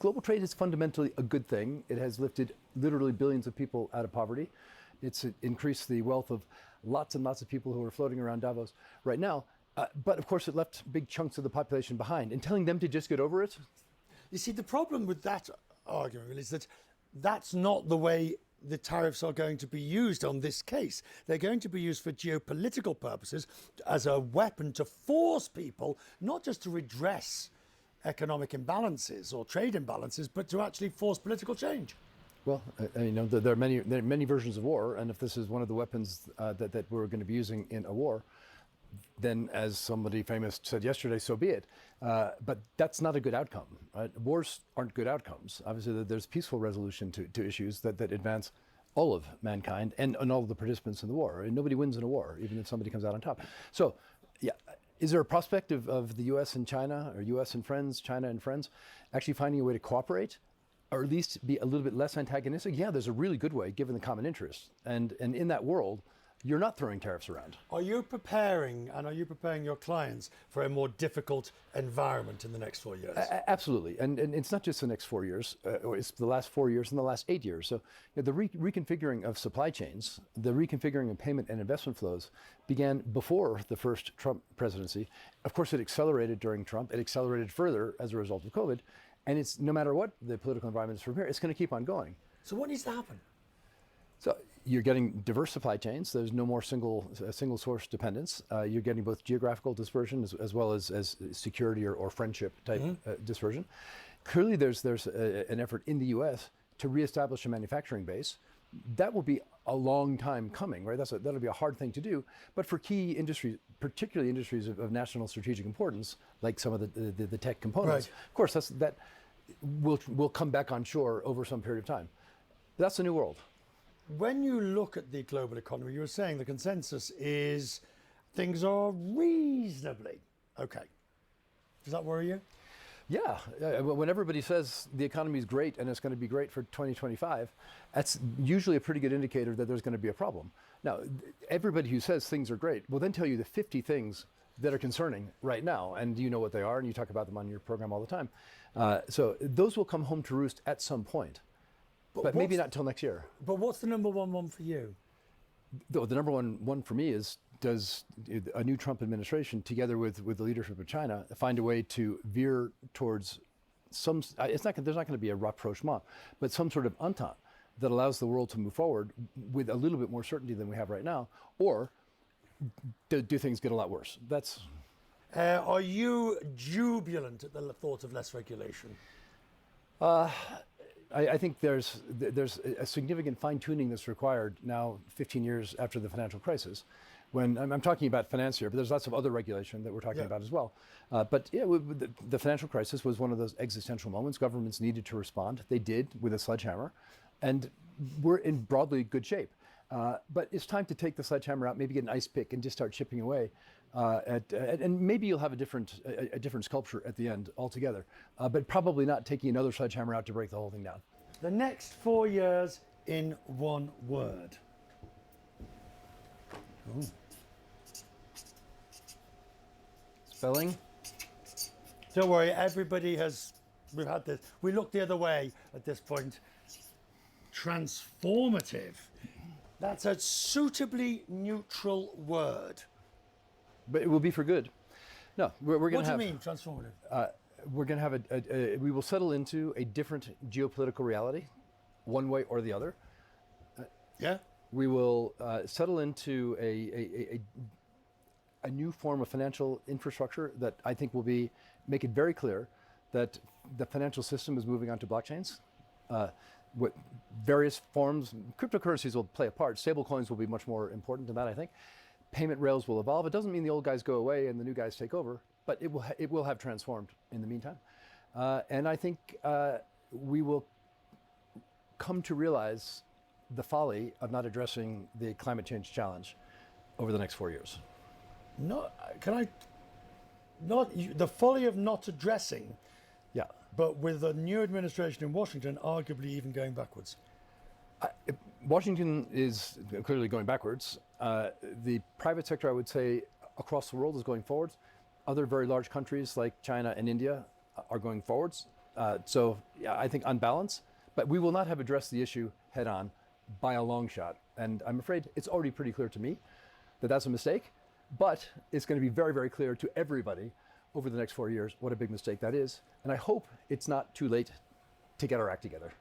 global trade is fundamentally a good thing. It has lifted literally billions of people out of poverty. It's increased the wealth of lots and lots of people who are floating around Davos right now. But of course, it left big chunks of the population behind. And telling them to just get over it. You see, the problem with that argument is that that's not the way the tariffs are going to be used on this case. They're going to be used for geopolitical purposes as a weapon to force people, not just to redress economic imbalances or trade imbalances, but to actually force political change. Well, there are many versions of war, and if this is one of the weapons that we're going to be using in a war, then, as somebody famous said yesterday, so be it. But that's not a good outcome. Right? Wars aren't good outcomes. Obviously, there's peaceful resolution to issues that advance all of mankind and all of the participants in the war. And nobody wins in a war, even if somebody comes out on top. So, yeah, is there a prospect of the U.S. and China, or U.S. and friends, China and friends, actually finding a way to cooperate, or at least be a little bit less antagonistic? Yeah, there's a really good way, given the common interest. And in that world, you're not throwing tariffs around. Are you preparing your clients for a more difficult environment in the next 4 years? Absolutely. And it's not just the next 4 years, it's the last 4 years and the last 8 years. So the reconfiguring of supply chains, the reconfiguring of payment and investment flows began before the first Trump presidency. Of course, it accelerated during Trump. It accelerated further as a result of COVID. And it's no matter what the political environment is from here, it's going to keep on going. So what needs to happen? So you're getting diverse supply chains. There's no more single source dependence. You're getting both geographical dispersion as well as security or friendship type dispersion. Clearly, there's an effort in the U.S. to reestablish a manufacturing base. That will be a long time coming, right? That'll be a hard thing to do. But for key industries, particularly industries of national strategic importance, like some of the tech components, right, of course, that will come back on shore over some period of time. That's the new world. When you look at the global economy, you were saying the consensus is things are reasonably okay. Does that worry you? Yeah. When everybody says the economy is great and it's going to be great for 2025, that's usually a pretty good indicator that there's going to be a problem. Now, everybody who says things are great will then tell you the 50 things that are concerning right now, and you know what they are, and you talk about them on your program all the time. So those will come home to roost at some point. But maybe not till next year. But what's the number one for you? The number one for me is, does a new Trump administration, together with the leadership of China, find a way to veer towards some, there's not going to be a rapprochement, but some sort of entente that allows the world to move forward with a little bit more certainty than we have right now, or do things get a lot worse? Are you jubilant at the thought of less regulation? I think there's a significant fine-tuning that's required now, 15 years after the financial crisis. When I'm talking about finance here, but there's lots of other regulation that we're talking about as well. But yeah, the financial crisis was one of those existential moments. Governments needed to respond. They did with a sledgehammer, and we're in broadly good shape. But it's time to take the sledgehammer out, maybe get an ice pick and just start chipping away. And maybe you'll have a different sculpture at the end altogether, but probably not taking another sledgehammer out to break the whole thing down. The next 4 years in one word. Ooh. Spelling? Don't worry, we've had this. We look the other way at this point. Transformative. That's a suitably neutral word. But it will be for good. No, we're going to have... What do you mean, transformative? We're going to have we will settle into a different geopolitical reality, one way or the other. Yeah. We will settle into a new form of financial infrastructure that I think will make it very clear that the financial system is moving onto blockchains. With various forms, cryptocurrencies will play a part. Stable coins will be much more important than that, I think. Payment rails will evolve. It doesn't mean the old guys go away and the new guys take over, but it will have transformed in the meantime. And I think we will come to realize the folly of not addressing the climate change challenge over the next 4 years. The folly of not addressing. Yeah. But with the new administration in Washington, arguably even going backwards. Washington is clearly going backwards. The private sector, I would say, across the world is going forwards. Other very large countries like China and India are going forwards. So yeah, I think on balance, but we will not have addressed the issue head on by a long shot. And I'm afraid it's already pretty clear to me that that's a mistake, but it's going to be very, very clear to everybody over the next 4 years what a big mistake that is. And I hope it's not too late to get our act together.